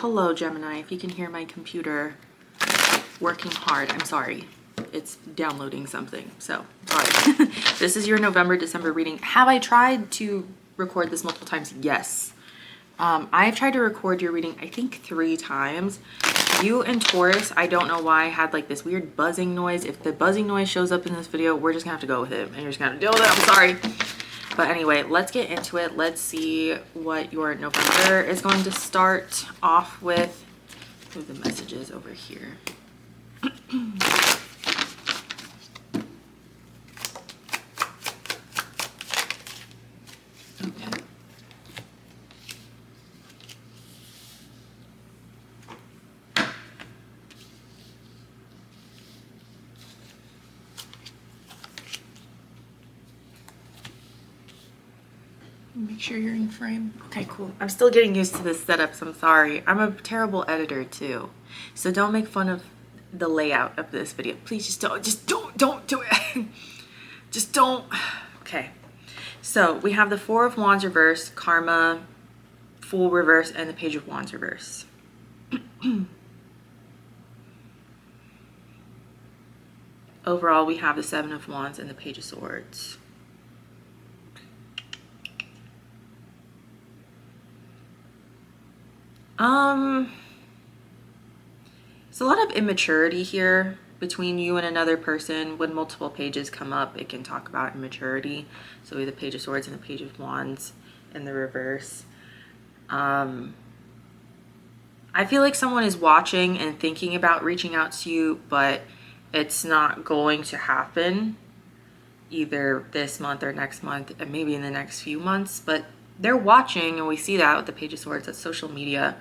Hello, Gemini. If you can hear my computer working hard, I'm sorry. It's downloading something, so sorry. This is your November, December reading. Have I tried to record this multiple times? Yes. I've tried to record your reading, I think 3 times. You and Taurus, I don't know why, had like this weird buzzing noise. If the buzzing noise shows up in this video, we're just gonna have to go with it and you're just gonna have to deal with it. I'm sorry. But anyway, let's get into it. Let's see what your November is going to start off with. Move the messages over here. Okay. Make sure you're in frame. Okay, cool. I'm still getting used to this setup, so I'm sorry. I'm a terrible editor too. So don't make fun of the layout of this video. Please just don't do it. Just don't. Okay. So we have the 4 of Wands reverse, Karma, Fool reverse, and the Page of Wands reverse. Overall, we have the 7 of Wands and the Page of Swords. It's a lot of immaturity here between you and another person. When multiple pages come up, it can talk about immaturity. So we have the Page of Swords and the Page of Wands in the reverse. I feel like someone is watching and thinking about reaching out to you, but it's not going to happen either this month or next month, and maybe in the next few months, but they're watching, and we see that with the Page of Swords. That's social media.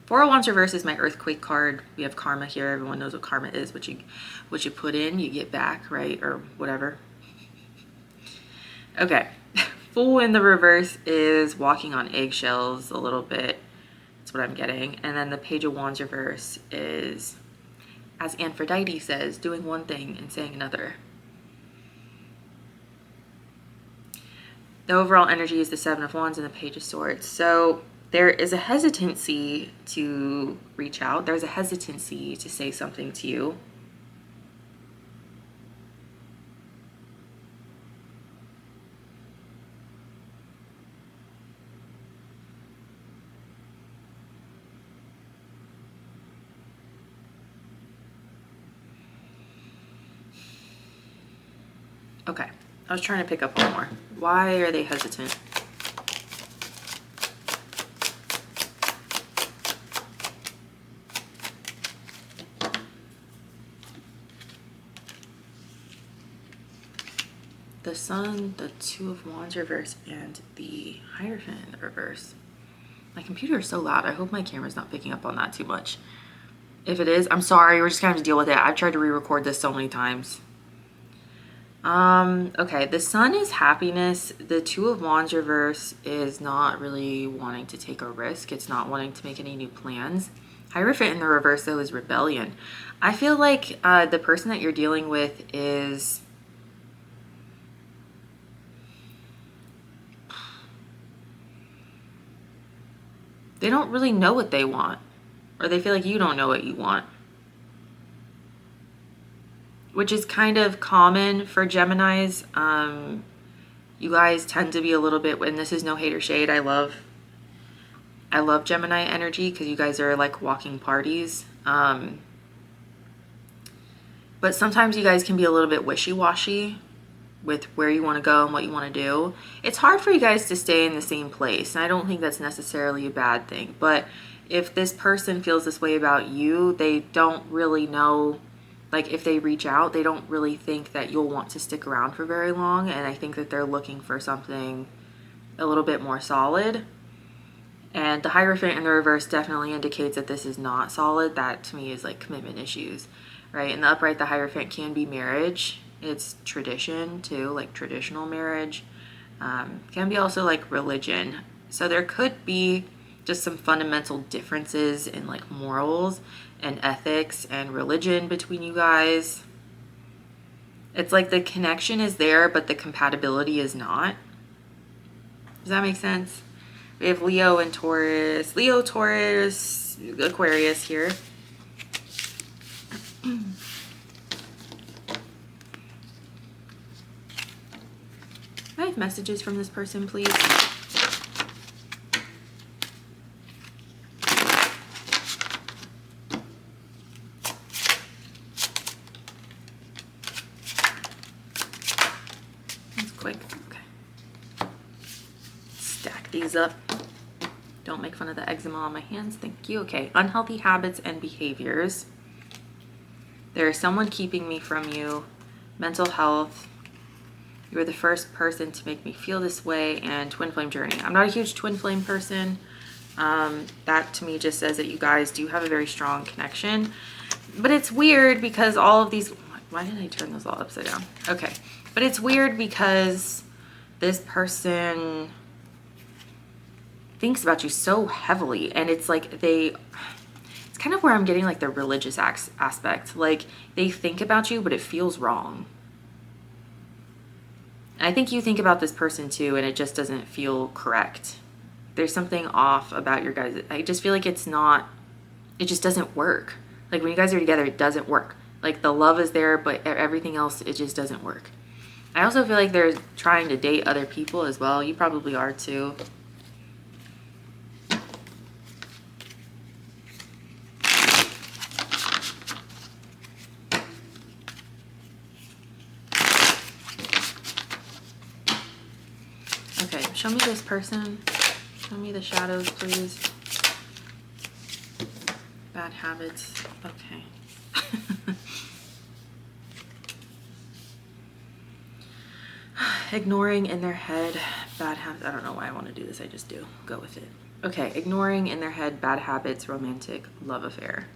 4 of Wands reverse is my earthquake card. We have karma here. Everyone knows what karma is. What you put in, you get back, right? Or whatever. Okay. Fool in the reverse is walking on eggshells a little bit. That's what I'm getting. And then the Page of Wands reverse is, as Aphrodite says, doing one thing and saying another. The overall energy is the 7 of Wands and the Page of Swords. So there is a hesitancy to reach out. There's a hesitancy to say something to you. Okay, I was trying to pick up one more. Why are they hesitant? The Sun, the 2 of Wands reverse, and the Hierophant in the reverse. My computer is so loud. I hope my camera's not picking up on that too much. If it is, I'm sorry. We're just gonna have to deal with it. I've tried to re-record this so many times. Okay, the Sun is happiness. The 2 of Wands reverse is not really wanting to take a risk. It's not wanting to make any new plans. Hierophant in the reverse, though, is rebellion. I feel like the person that you're dealing with is... they don't really know what they want, or they feel like you don't know what you want, which is kind of common for Geminis. You guys tend to be a little bit, and this is no hate or shade. I love Gemini energy because you guys are like walking parties. But sometimes you guys can be a little bit wishy-washy with where you want to go and what you want to do. It's hard for you guys to stay in the same place, and I don't think that's necessarily a bad thing. But if this person feels this way about you, they don't really know, like if they reach out, they don't really think that you'll want to stick around for very long, and I think that they're looking for something a little bit more solid. And the Hierophant in the reverse definitely indicates that this is not solid. That to me is like commitment issues, right? In the upright, the Hierophant can be marriage. It's tradition too, like traditional marriage. Can be also like religion. So there could be just some fundamental differences in like morals and ethics and religion between you guys. It's like the connection is there, but the compatibility is not. Does that make sense? We have Leo and Taurus. Leo, Taurus, Aquarius here. I have messages from this person, please. That's quick. Okay. Stack these up. Don't make fun of the eczema on my hands. Thank you. Okay. Unhealthy habits and behaviors. There is someone keeping me from you. Mental health. You were the first person to make me feel this way, and twin flame journey. I'm not a huge twin flame person. That to me just says that you guys do have a very strong connection. But it's weird because all of these, why did I turn those all upside down? Okay. But it's weird because this person thinks about you so heavily, and it's like it's kind of where I'm getting like the religious aspect. Like they think about you, but it feels wrong. I think you think about this person too, and it just doesn't feel correct. There's something off about your guys. I just feel like it just doesn't work. Like when you guys are together, it doesn't work. Like the love is there, but everything else, it just doesn't work. I also feel like they're trying to date other people as well. You probably are too. Okay, show me this person. Show me the shadows, please. Bad habits. Okay. Ignoring in their head bad habits. I don't know why I want to do this. I just do. Go with it. Okay. Ignoring in their head bad habits, romantic love affair.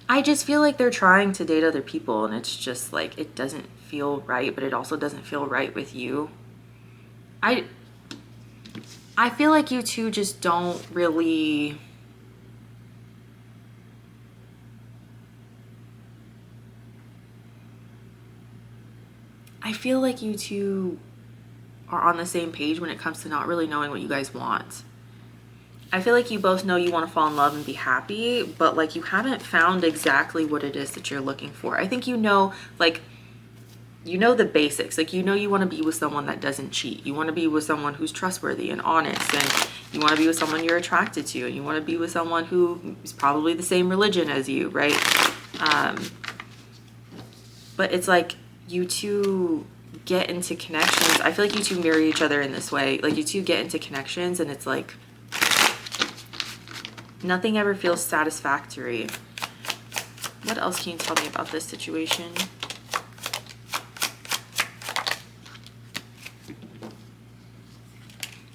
I just feel like they're trying to date other people, and it's just like it doesn't feel right, but it also doesn't feel right with you. I feel like you two just don't really I feel like you two are on the same page when it comes to not really knowing what you guys want. I feel like you both know you want to fall in love and be happy, but like you haven't found exactly what it is that you're looking for. I think you know, like, you know the basics. Like, you know you want to be with someone that doesn't cheat. You want to be with someone who's trustworthy and honest, and you want to be with someone you're attracted to, and you want to be with someone who is probably the same religion as you, right? But it's like you two get into connections. I feel like you two marry each other in this way. Like, you two get into connections, and it's like nothing ever feels satisfactory. What else can you tell me about this situation?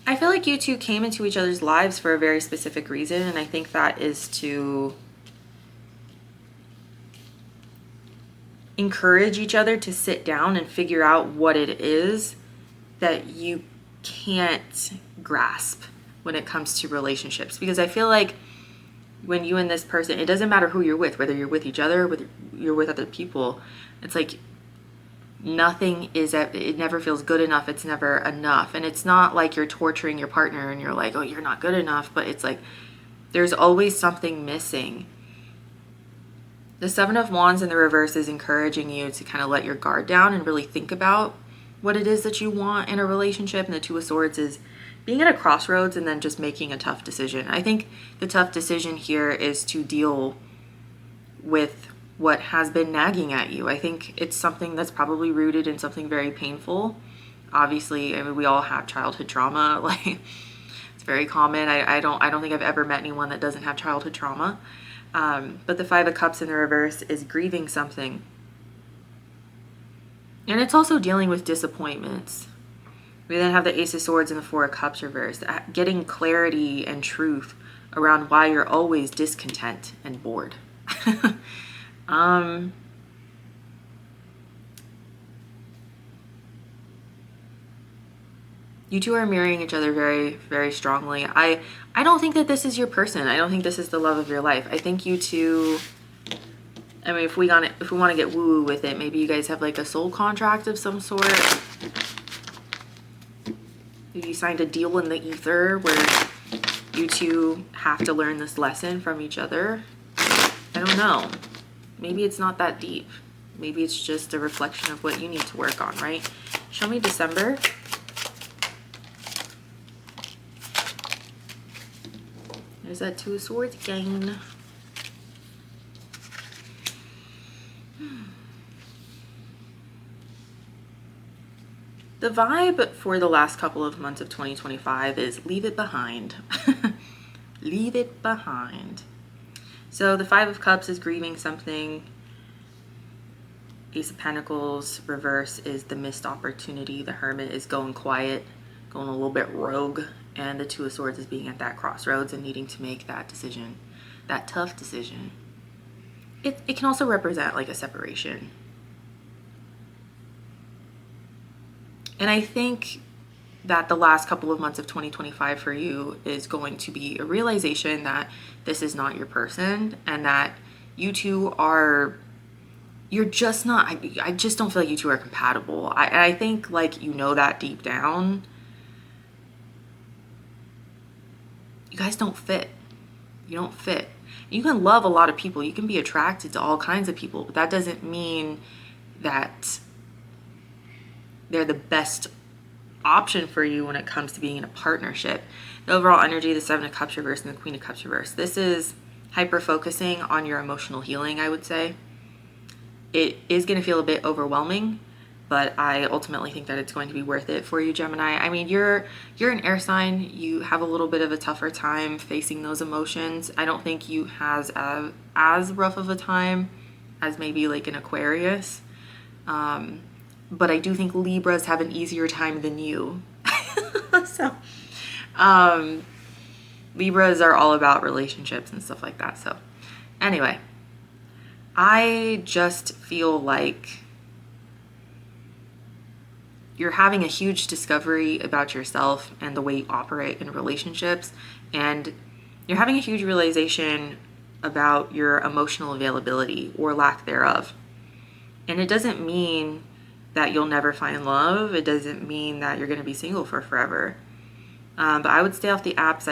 I feel like you two came into each other's lives for a very specific reason, and I think that is to encourage each other to sit down and figure out what it is that you can't grasp when it comes to relationships. Because I feel like when you and this person, it doesn't matter who you're with, whether you're with each other, whether you're with other people, it's like nothing is, it never feels good enough. It's never enough. And it's not like you're torturing your partner and you're like, oh, you're not good enough, but it's like there's always something missing. The Seven of Wands in the reverse is encouraging you to kind of let your guard down and really think about what it is that you want in a relationship. And the Two of Swords is being at a crossroads and then just making a tough decision. I think the tough decision here is to deal with what has been nagging at you. I think it's something that's probably rooted in something very painful. Obviously, I mean, we all have childhood trauma. Like, it's very common. I don't think I've ever met anyone that doesn't have childhood trauma. But the Five of Cups in the reverse is grieving something. And it's also dealing with disappointments. We then have the Ace of Swords and the Four of Cups reversed. Getting clarity and truth around why you're always discontent and bored. You two are mirroring each other very, very strongly. I don't think that this is your person. I don't think this is the love of your life. I think you two, I mean, if we want to get woo-woo with it, maybe you guys have like a soul contract of some sort. Maybe you signed a deal in the ether where you two have to learn this lesson from each other. I don't know. Maybe it's not that deep. Maybe it's just a reflection of what you need to work on, right? Show me December. There's that Two of Swords again. The vibe for the last couple of months of 2025 is leave it behind. Leave it behind. So the Five of Cups is grieving something. Ace of Pentacles reverse is the missed opportunity. The Hermit is going quiet, going a little bit rogue. And the Two of Swords is being at that crossroads and needing to make that decision, that tough decision. It can also represent like a separation. And I think that the last couple of months of 2025 for you is going to be a realization that this is not your person and that you two are, you're just not, I just don't feel like you two are compatible. I think like you know that deep down. You guys don't fit. You don't fit. You can love a lot of people. You can be attracted to all kinds of people, but that doesn't mean that they're the best option for you when it comes to being in a partnership. The overall energy, the Seven of Cups reverse and the Queen of Cups reverse. This is hyper focusing on your emotional healing, I would say. It is going to feel a bit overwhelming, but I ultimately think that it's going to be worth it for you, Gemini. I mean, you're an air sign. You have a little bit of a tougher time facing those emotions. I don't think you has as rough of a time as maybe like an Aquarius. But I do think Libras have an easier time than you. So, Libras are all about relationships and stuff like that. So, anyway, I just feel like you're having a huge discovery about yourself and the way you operate in relationships. And you're having a huge realization about your emotional availability or lack thereof. And it doesn't mean that you'll never find love. It doesn't mean that you're going to be single for forever. But I would stay off the apps.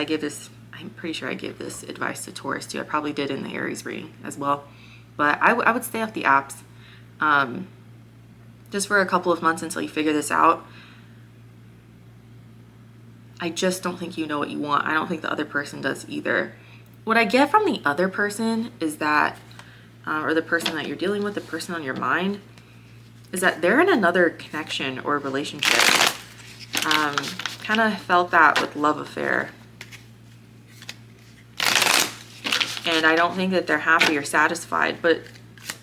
I'm pretty sure I gave this advice to Taurus too. I probably did in the Aries reading as well. But I would stay off the apps just for a couple of months until you figure this out. I just don't think you know what you want. I don't think the other person does either. What I get from the other person is that, or the person that you're dealing with, the person on your mind, is that they're in another connection or relationship. Kind of felt that with love affair. And I don't think that they're happy or satisfied, but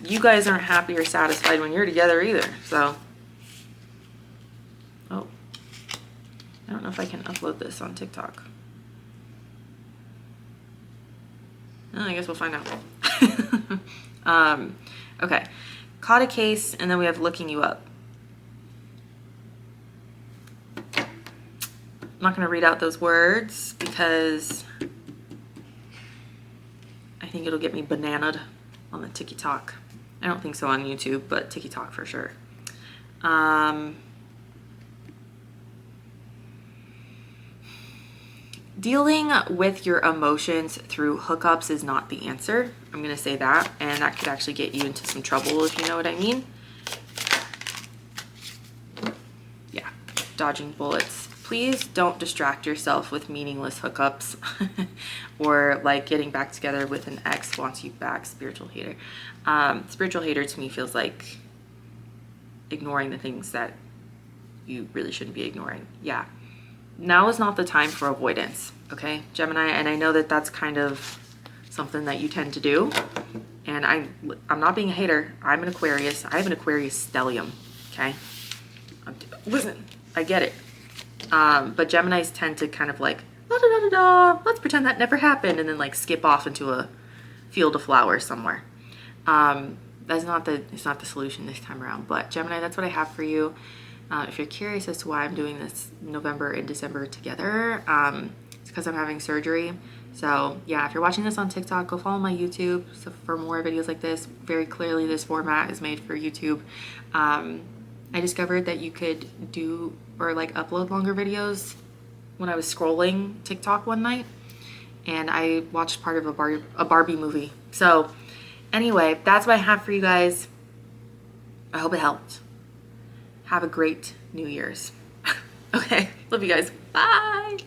you guys aren't happy or satisfied when you're together either. So, oh, I don't know if I can upload this on TikTok. Oh, I guess we'll find out. Okay. Caught a case, and then we have looking you up. I'm not going to read out those words because I think it'll get me bananaed on the TikTok. I don't think so on YouTube, but TikTok for sure. Dealing with your emotions through hookups is not the answer. I'm going to say that, and that could actually get you into some trouble if you know what I mean. Yeah, dodging bullets. Please don't distract yourself with meaningless hookups or like getting back together with an ex wants you back, spiritual hater. Spiritual hater to me feels like ignoring the things that you really shouldn't be ignoring. Yeah. Now is not the time for avoidance, okay, Gemini? And I know that that's kind of something that you tend to do. And I'm not being a hater. I'm an Aquarius. I have an Aquarius stellium, okay? Listen, I get it. But Geminis tend to kind of like, la-da-da-da-da, let's pretend that never happened, and then like skip off into a field of flowers somewhere. It's not the solution this time around. But Gemini, that's what I have for you. If you're curious as to why I'm doing this November and December together, it's because I'm having surgery. So yeah, if you're watching this on TikTok, go follow my YouTube so for more videos like this. Very clearly, this format is made for YouTube. I discovered that you could do or like upload longer videos when I was scrolling TikTok one night, and I watched part of a Barbie movie. So anyway, that's what I have for you guys. I hope it helped. Have a great New Year's. Okay, love you guys. Bye.